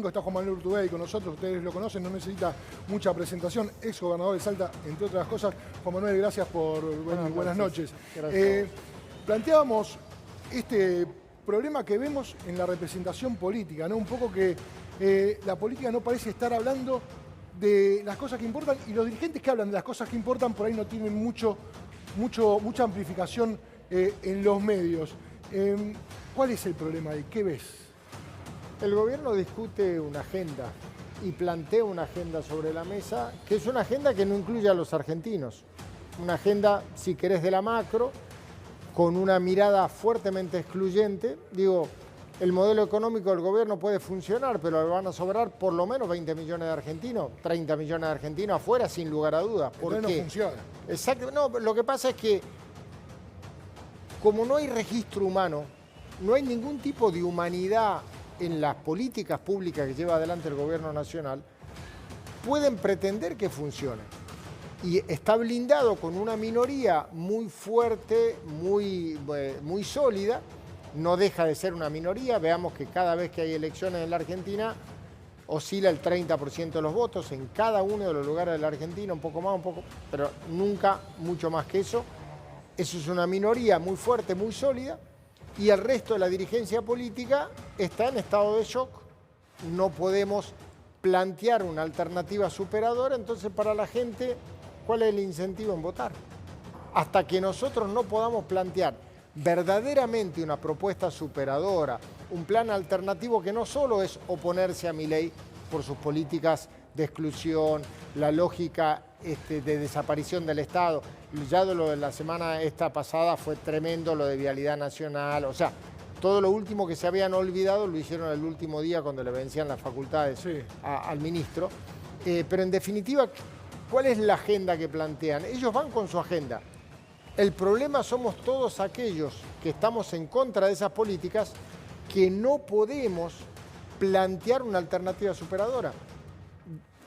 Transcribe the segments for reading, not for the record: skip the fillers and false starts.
Está Juan Manuel Urtubey con nosotros, ustedes lo conocen, no necesita mucha presentación, ex gobernador de Salta, entre otras cosas. Juan Manuel, gracias por venir, buenas noches. Planteábamos este problema que vemos en la representación política, ¿no? Un poco que la política no parece estar hablando de las cosas que importan y los dirigentes que hablan de las cosas que importan por ahí no tienen mucha amplificación en los medios. ¿Cuál es el problema ahí? ¿Qué ves? El gobierno discute una agenda y plantea una agenda sobre la mesa, que es una agenda que no incluye a los argentinos. Una agenda, si querés, de la macro, con una mirada fuertemente excluyente. Digo, el modelo económico del gobierno puede funcionar, pero le van a sobrar por lo menos 20 millones de argentinos, 30 millones de argentinos afuera, sin lugar a dudas. ¿Por qué no funciona? Exacto, no, lo que pasa es que, como no hay registro humano, no hay ningún tipo de humanidad en las políticas públicas que lleva adelante el gobierno nacional, pueden pretender que funcione. Y está blindado con una minoría muy fuerte, muy sólida, no deja de ser una minoría. Veamos que cada vez que hay elecciones en la Argentina, oscila el 30% de los votos en cada uno de los lugares de la Argentina, un poco más, un poco, pero nunca mucho más que eso. Eso es una minoría muy fuerte, muy sólida. Y el resto de la dirigencia política está en estado de shock. No podemos plantear una alternativa superadora, entonces para la gente, ¿cuál es el incentivo en votar? Hasta que nosotros no podamos plantear verdaderamente una propuesta superadora, un plan alternativo que no solo es oponerse a Milei por sus políticas de exclusión, la lógica de desaparición del Estado. Ya lo de la semana esta pasada fue tremendo, lo de Vialidad Nacional, o sea, todo lo último que se habían olvidado lo hicieron el último día cuando le vencían las facultades al ministro. Pero en definitiva, ¿cuál es la agenda que plantean? Ellos van con su agenda. El problema somos todos aquellos que estamos en contra de esas políticas que no podemos plantear una alternativa superadora.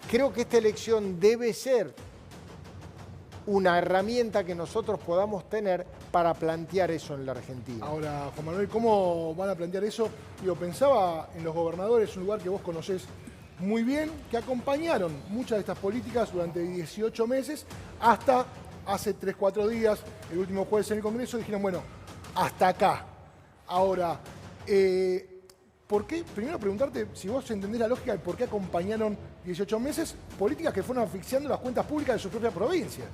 Creo que esta elección debe ser una herramienta que nosotros podamos tener para plantear eso en la Argentina. Ahora, Juan Manuel, ¿cómo van a plantear eso? Yo pensaba en los gobernadores, un lugar que vos conocés muy bien, que acompañaron muchas de estas políticas durante 18 meses, hasta hace 3, 4 días, el último jueves en el Congreso, dijeron, bueno, hasta acá. Ahora, ¿por qué? Primero preguntarte si vos entendés la lógica de por qué acompañaron 18 meses políticas que fueron asfixiando las cuentas públicas de sus propias provincias.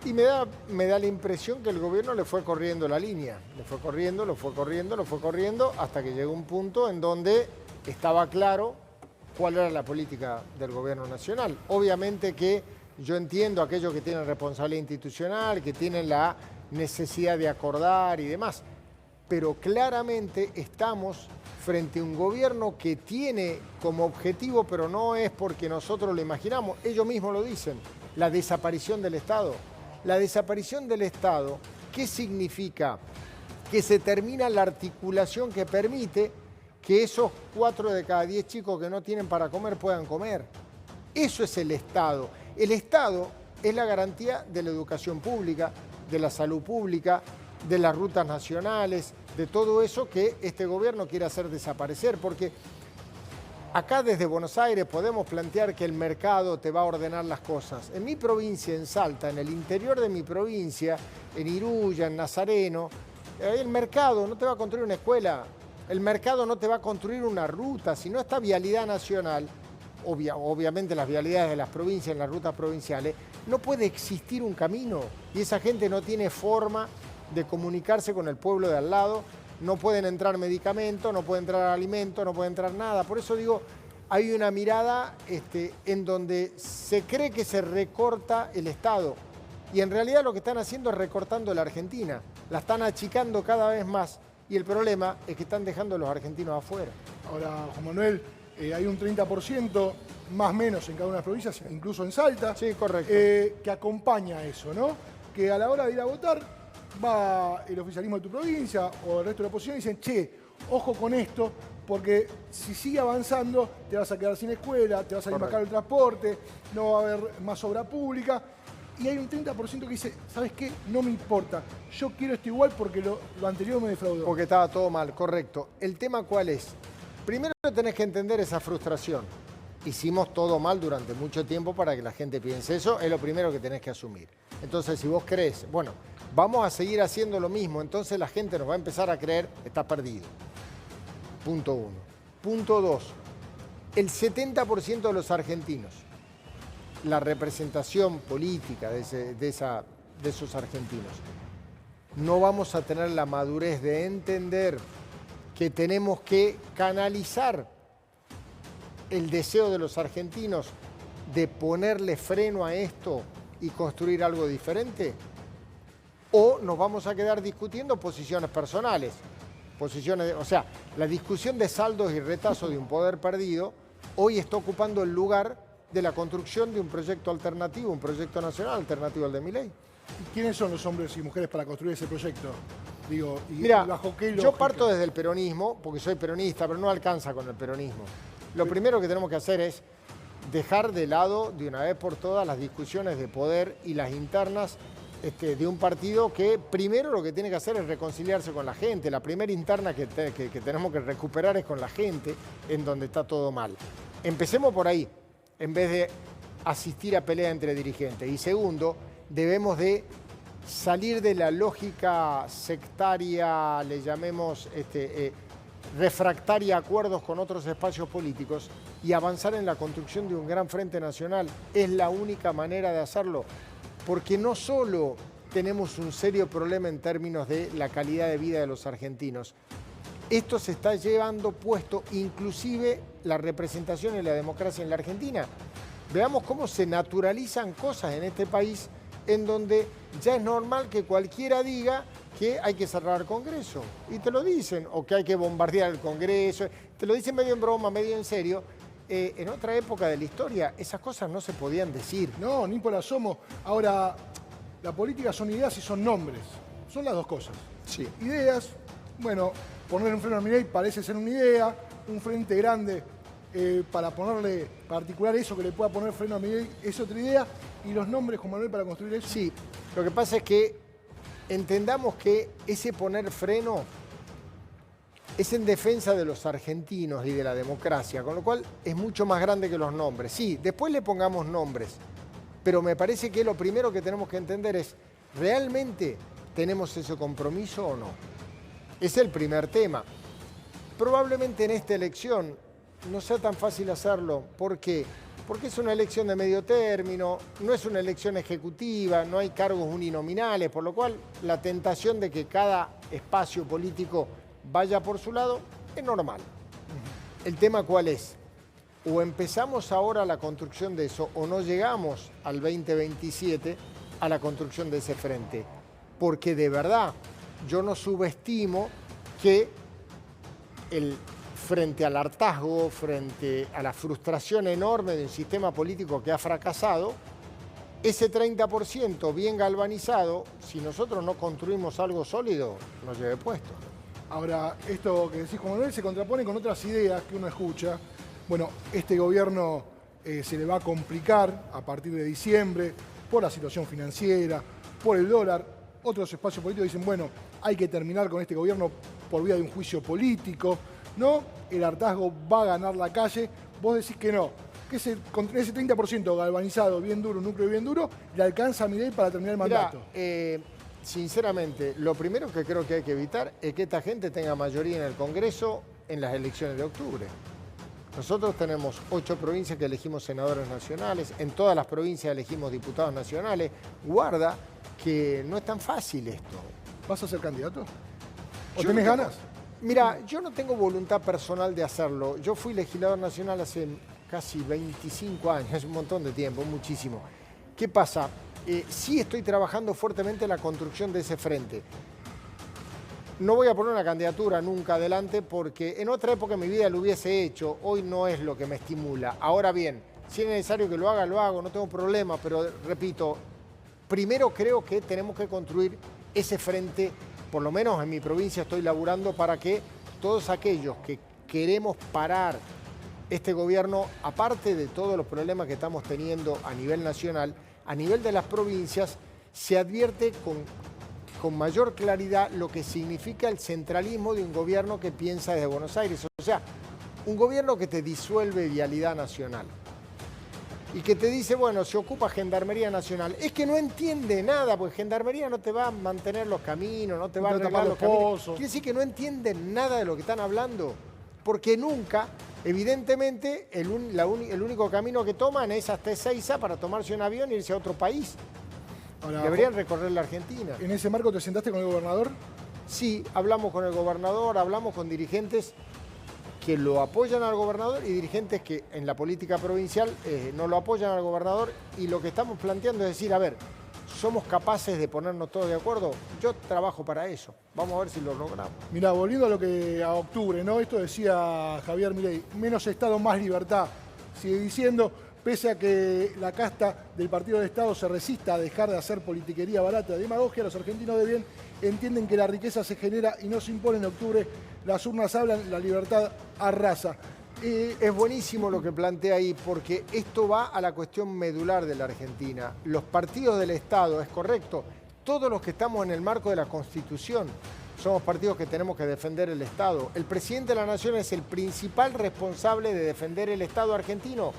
Y me da la impresión que el gobierno le fue corriendo la línea. Le fue corriendo, lo fue corriendo, hasta que llegó un punto en donde estaba claro cuál era la política del gobierno nacional. Obviamente que yo entiendo a aquellos que tienen responsabilidad institucional, que tienen la necesidad de acordar y demás, pero claramente estamos frente a un gobierno que tiene como objetivo, pero no es porque nosotros lo imaginamos, ellos mismos lo dicen, la desaparición del Estado. La desaparición del Estado, ¿qué significa? Que se termina la articulación que permite que esos 4 de cada 10 chicos que no tienen para comer puedan comer. Eso es el Estado. El Estado es la garantía de la educación pública, de la salud pública, de las rutas nacionales, de todo eso que este gobierno quiere hacer desaparecer, porque acá desde Buenos Aires podemos plantear que el mercado te va a ordenar las cosas. En mi provincia, en Salta, en el interior de mi provincia, en Iruya, en Nazareno, el mercado no te va a construir una escuela, el mercado no te va a construir una ruta, si no está Vialidad Nacional, obviamente las vialidades de las provincias, en las rutas provinciales, no puede existir un camino y esa gente no tiene forma de comunicarse con el pueblo de al lado, no pueden entrar medicamentos, no puede entrar alimentos, no puede entrar nada. Por eso digo, hay una mirada en donde se cree que se recorta el Estado y en realidad lo que están haciendo es recortando la Argentina, la están achicando cada vez más y el problema es que están dejando a los argentinos afuera. Ahora, Juan Manuel, hay un 30% más o menos en cada una de las provincias, incluso en Salta, sí, correcto, que acompaña eso, ¿no? Que a la hora de ir a votar va el oficialismo de tu provincia o el resto de la oposición y dicen, che, ojo con esto, porque si sigue avanzando te vas a quedar sin escuela, te va a salir más caro el transporte, no va a haber más obra pública. Y hay un 30% que dice, ¿sabes qué? No me importa, yo quiero esto igual porque lo anterior me defraudó. Porque estaba todo mal, correcto. ¿El tema cuál es? Primero tenés que entender esa frustración. Hicimos todo mal durante mucho tiempo para que la gente piense eso, es lo primero que tenés que asumir. Entonces, si vos crees, bueno, vamos a seguir haciendo lo mismo, entonces la gente nos va a empezar a creer, está perdido. Punto 1. Punto 2. El 70% de los argentinos, la representación política de esos argentinos, no vamos a tener la madurez de entender que tenemos que canalizar el deseo de los argentinos de ponerle freno a esto y construir algo diferente, o nos vamos a quedar discutiendo posiciones personales, o sea, la discusión de saldos y retazos de un poder perdido hoy está ocupando el lugar de la construcción de un proyecto alternativo, un proyecto nacional alternativo al de Milei. ¿Y quiénes son los hombres y mujeres para construir ese proyecto? Digo, Mira, ¿bajo qué yo parto desde el peronismo, porque soy peronista, pero no alcanza con el peronismo. Lo primero que tenemos que hacer es dejar de lado de una vez por todas las discusiones de poder y las internas de un partido que primero lo que tiene que hacer es reconciliarse con la gente. La primera interna que tenemos que recuperar es con la gente, en donde está todo mal. Empecemos por ahí, en vez de asistir a pelea entre dirigentes. Y segundo, debemos de salir de la lógica sectaria, le llamemos refractaria a acuerdos con otros espacios políticos y avanzar en la construcción de un gran frente nacional. Es la única manera de hacerlo, porque no solo tenemos un serio problema en términos de la calidad de vida de los argentinos, esto se está llevando puesto inclusive la representación y la democracia en la Argentina. Veamos cómo se naturalizan cosas en este país en donde ya es normal que cualquiera diga que hay que cerrar el Congreso. Y te lo dicen, o que hay que bombardear el Congreso. Te lo dicen medio en broma, medio en serio. En otra época de la historia, esas cosas no se podían decir. No, ni por asomo. Ahora, la política son ideas y son nombres. Son las dos cosas. Sí. Ideas, bueno, poner un freno a Milei parece ser una idea, un frente grande para articular eso que le pueda poner freno a Milei es otra idea, y los nombres, Juan Manuel, para construir eso. Sí, lo que pasa es que entendamos que ese poner freno es en defensa de los argentinos y de la democracia, con lo cual es mucho más grande que los nombres. Sí, después le pongamos nombres, pero me parece que lo primero que tenemos que entender es, ¿realmente tenemos ese compromiso o no? Es el primer tema. Probablemente en esta elección no sea tan fácil hacerlo. ¿Por qué? Porque es una elección de medio término, no es una elección ejecutiva, no hay cargos uninominales, por lo cual la tentación de que cada espacio político vaya por su lado es normal. ¿El tema cuál es? O empezamos ahora la construcción de eso, o no llegamos al 2027 a la construcción de ese frente. Porque de verdad, yo no subestimo que frente al hartazgo, frente a la frustración enorme de un sistema político que ha fracasado, ese 30% bien galvanizado, si nosotros no construimos algo sólido, nos lleve puesto. Ahora, esto que decís, Juan Manuel, se contrapone con otras ideas que uno escucha. Bueno, este gobierno se le va a complicar a partir de diciembre por la situación financiera, por el dólar. Otros espacios políticos dicen, bueno, hay que terminar con este gobierno por vía de un juicio político, ¿no? El hartazgo va a ganar la calle. Vos decís que no, que ese 30% galvanizado, bien duro, un núcleo bien duro, le alcanza a Milei para terminar el mandato. Sinceramente, lo primero que creo que hay que evitar es que esta gente tenga mayoría en el Congreso en las elecciones de octubre. Nosotros tenemos 8 provincias que elegimos senadores nacionales, en todas las provincias elegimos diputados nacionales. Guarda que no es tan fácil esto. ¿Vas a ser candidato? ¿O tenés ganas? Mira, yo no tengo voluntad personal de hacerlo. Yo fui legislador nacional hace casi 25 años, es un montón de tiempo, muchísimo. ¿Qué pasa? Sí estoy trabajando fuertemente en la construcción de ese frente. No voy a poner una candidatura nunca adelante porque en otra época de mi vida lo hubiese hecho, hoy no es lo que me estimula. Ahora bien, si es necesario que lo hago, no tengo problema, pero repito, primero creo que tenemos que construir ese frente, por lo menos en mi provincia estoy laburando para que todos aquellos que queremos parar este gobierno, aparte de todos los problemas que estamos teniendo a nivel nacional, a nivel de las provincias, se advierte con mayor claridad lo que significa el centralismo de un gobierno que piensa desde Buenos Aires. O sea, un gobierno que te disuelve Vialidad Nacional y que te dice, bueno, se ocupa Gendarmería Nacional, es que no entiende nada, porque Gendarmería no te va a mantener los caminos, no te va a arreglar los caminos. Quiere decir que no entienden nada de lo que están hablando, porque nunca, evidentemente, el único camino que toman es hasta Ezeiza para tomarse un avión e irse a otro país. Ahora, deberían recorrer la Argentina. ¿En ese marco te sentaste con el gobernador? Sí, hablamos con el gobernador, hablamos con dirigentes que lo apoyan al gobernador y dirigentes que en la política provincial no lo apoyan al gobernador, y lo que estamos planteando es decir, a ver, ¿somos capaces de ponernos todos de acuerdo? Yo trabajo para eso, vamos a ver si lo logramos. Mirá, volviendo a octubre, ¿no? Esto decía Javier Milei, menos Estado, más libertad. Sigue diciendo, pese a que la casta del Partido del Estado se resista a dejar de hacer politiquería barata de demagogia, los argentinos de bien entienden que la riqueza se genera y no se impone. En octubre las urnas hablan, la libertad arrasa. Es buenísimo lo que plantea ahí, porque esto va a la cuestión medular de la Argentina. Los partidos del Estado, es correcto, todos los que estamos en el marco de la Constitución somos partidos que tenemos que defender el Estado. El presidente de la Nación es el principal responsable de defender el Estado argentino,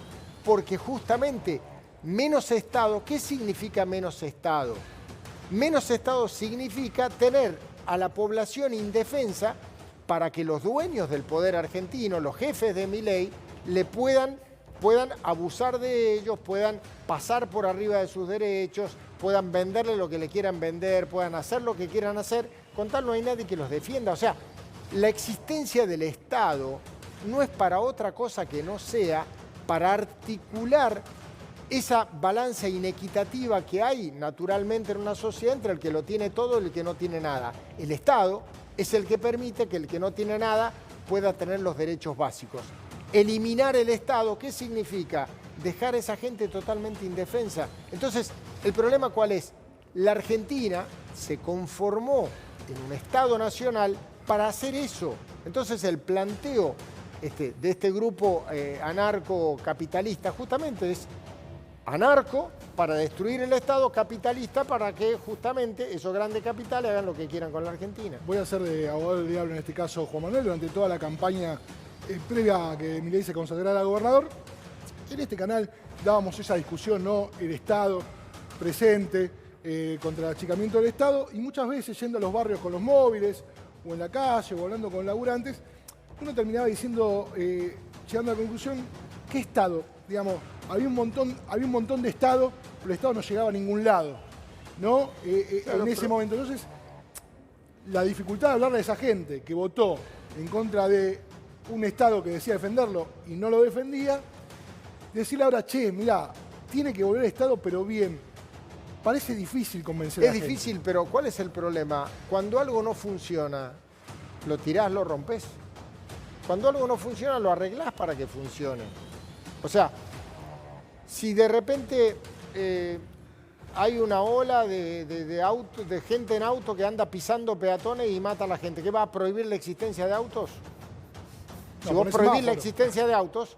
porque justamente menos Estado, ¿qué significa menos Estado? Menos Estado significa tener a la población indefensa para que los dueños del poder argentino, los jefes de Milei, puedan abusar de ellos, puedan pasar por arriba de sus derechos, puedan venderle lo que le quieran vender, puedan hacer lo que quieran hacer, con tal no hay nadie que los defienda. O sea, la existencia del Estado no es para otra cosa que no sea para articular esa balanza inequitativa que hay naturalmente en una sociedad entre el que lo tiene todo y el que no tiene nada. El Estado es el que permite que el que no tiene nada pueda tener los derechos básicos. Eliminar el Estado, ¿qué significa? Dejar a esa gente totalmente indefensa. Entonces, ¿el problema cuál es? La Argentina se conformó en un Estado nacional para hacer eso. Entonces, el planteo de este grupo anarcocapitalista justamente es anarco para destruir el Estado, capitalista para que justamente esos grandes capitales hagan lo que quieran con la Argentina. Voy a ser de abogado del diablo en este caso, Juan Manuel. Durante toda la campaña previa a que Milei se consagrara a gobernador, en este canal dábamos esa discusión, ¿no? El Estado presente contra el achicamiento del Estado, y muchas veces yendo a los barrios con los móviles o en la calle o hablando con laburantes, uno terminaba diciendo, llegando a la conclusión, ¿qué Estado? Digamos, había un montón de Estado, pero el Estado no llegaba a ningún lado, ¿no? En ese momento. Entonces, la dificultad de hablarle a esa gente que votó en contra de un Estado que decía defenderlo y no lo defendía, decirle ahora, che, mirá, tiene que volver al Estado, pero bien. Parece difícil convencer a la gente. Es difícil, pero ¿cuál es el problema? Cuando algo no funciona, lo tirás, lo rompés. Cuando algo no funciona, lo arreglás para que funcione. O sea, si de repente hay una ola de gente en auto que anda pisando peatones y mata a la gente, ¿qué va a prohibir la existencia de autos? Si vos prohibís la existencia de autos,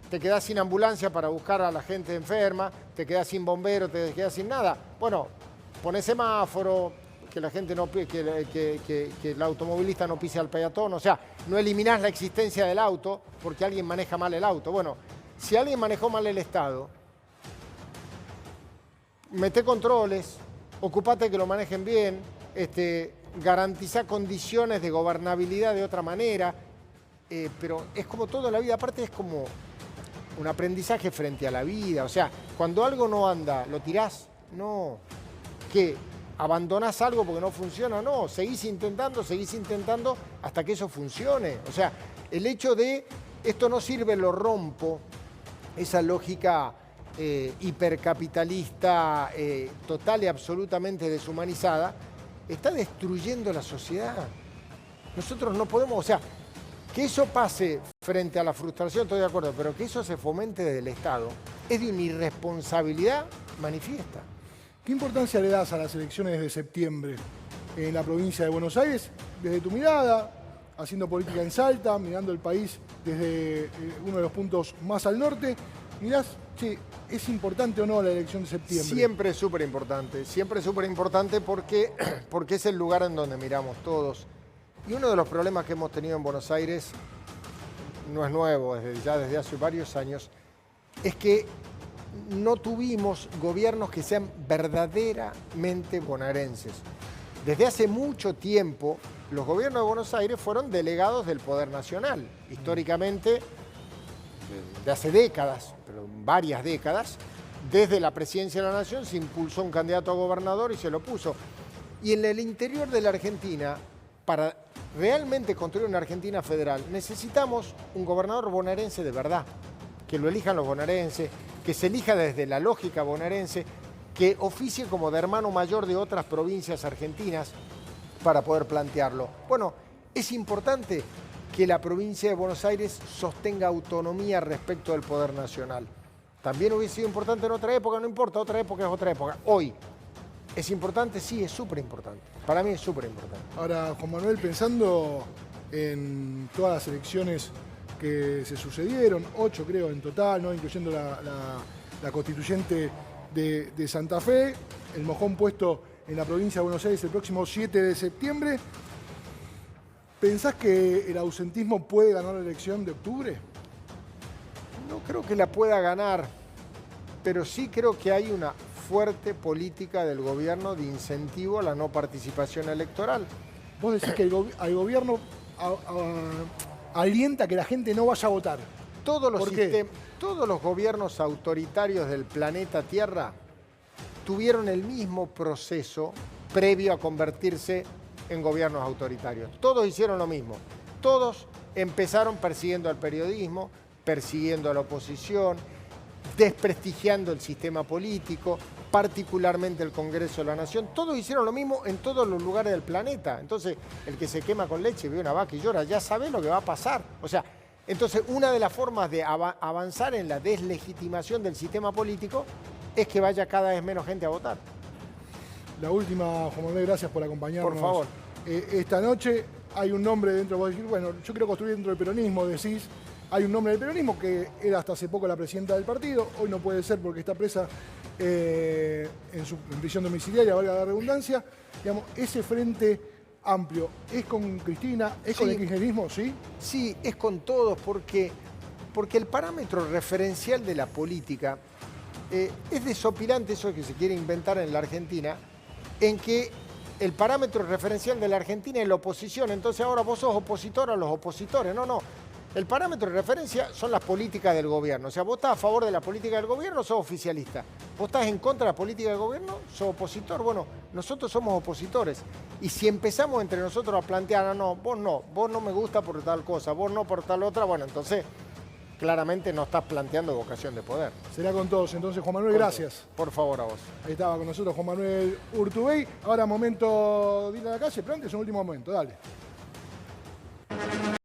te quedás sin ambulancia para buscar a la gente enferma, te quedás sin bombero, te quedás sin nada. Bueno, ponés semáforo, que la gente no, que el automovilista no pise al peatón, o sea, no eliminás la existencia del auto porque alguien maneja mal el auto. Bueno, si alguien manejó mal el Estado, meté controles, ocupate que lo manejen bien, garantizá condiciones de gobernabilidad de otra manera, pero es como todo en la vida, aparte es como un aprendizaje frente a la vida. O sea, cuando algo no anda, ¿lo tirás? No. ¿Qué? ¿Abandonás algo porque no funciona? No, seguís intentando hasta que eso funcione. O sea, el hecho de esto no sirve, lo rompo, esa lógica hipercapitalista, total y absolutamente deshumanizada, está destruyendo la sociedad. Nosotros no podemos, o sea, que eso pase frente a la frustración, estoy de acuerdo, pero que eso se fomente desde el Estado es de una irresponsabilidad manifiesta. ¿Qué importancia le das a las elecciones de septiembre en la provincia de Buenos Aires? Desde tu mirada, haciendo política en Salta, mirando el país desde uno de los puntos más al norte, mirás, che, ¿es importante o no la elección de septiembre? Siempre es súper importante porque es el lugar en donde miramos todos. Y uno de los problemas que hemos tenido en Buenos Aires, no es nuevo, desde hace varios años, es que no tuvimos gobiernos que sean verdaderamente bonaerenses. Desde hace mucho tiempo, los gobiernos de Buenos Aires fueron delegados del Poder Nacional. Históricamente, de hace décadas, pero varias décadas, desde la presidencia de la Nación se impulsó un candidato a gobernador y se lo puso. Y en el interior de la Argentina, para realmente construir una Argentina federal, necesitamos un gobernador bonaerense de verdad, que lo elijan los bonaerenses, que se elija desde la lógica bonaerense, que oficie como de hermano mayor de otras provincias argentinas para poder plantearlo. Bueno, es importante que la provincia de Buenos Aires sostenga autonomía respecto del poder nacional. También hubiese sido importante en otra época, no importa, otra época es otra época. Hoy, ¿es importante? Sí, es súper importante. Para mí es súper importante. Ahora, Juan Manuel, pensando en todas las elecciones que se sucedieron, 8 creo en total, ¿no? Incluyendo la constituyente de Santa Fe, el mojón puesto en la provincia de Buenos Aires el próximo 7 de septiembre. ¿Pensás que el ausentismo puede ganar la elección de octubre? No creo que la pueda ganar, pero sí creo que hay una fuerte política del gobierno de incentivo a la no participación electoral. Vos decís que el gobierno alienta que la gente no vaya a votar. Todos los gobiernos autoritarios del planeta Tierra tuvieron el mismo proceso previo a convertirse en gobiernos autoritarios. Todos hicieron lo mismo. Todos empezaron persiguiendo al periodismo, persiguiendo a la oposición, desprestigiando el sistema político, particularmente el Congreso de la Nación. Todos hicieron lo mismo en todos los lugares del planeta. Entonces, el que se quema con leche ve una vaca y llora, ya sabe lo que va a pasar. O sea, entonces una de las formas de avanzar en la deslegitimación del sistema político es que vaya cada vez menos gente a votar. La última, Juan Manuel, gracias por acompañarnos. Por favor. Esta noche hay un nombre dentro, vos decís, bueno, yo quiero construir dentro del peronismo, decís, hay un nombre del peronismo que era hasta hace poco la presidenta del partido, hoy no puede ser porque está presa en prisión domiciliaria, valga la redundancia. Digamos, ese frente amplio, ¿es con Cristina, es con el kirchnerismo, sí? Sí, es con todos, porque el parámetro referencial de la política es desopilante eso que se quiere inventar en la Argentina, en que el parámetro referencial de la Argentina es la oposición, entonces ahora vos sos opositor a los opositores. No. El parámetro de referencia son las políticas del gobierno. O sea, vos estás a favor de la política del gobierno, sos oficialista. Vos estás en contra de la política del gobierno, sos opositor. Bueno, nosotros somos opositores. Y si empezamos entre nosotros a plantear, vos no me gusta por tal cosa, vos no por tal otra, bueno, entonces claramente no estás planteando vocación de poder. Será con todos. Entonces, Juan Manuel, gracias. Por favor, a vos. Ahí estaba con nosotros Juan Manuel Urtubey. Ahora momento de ir a la calle, pero antes un último momento, dale.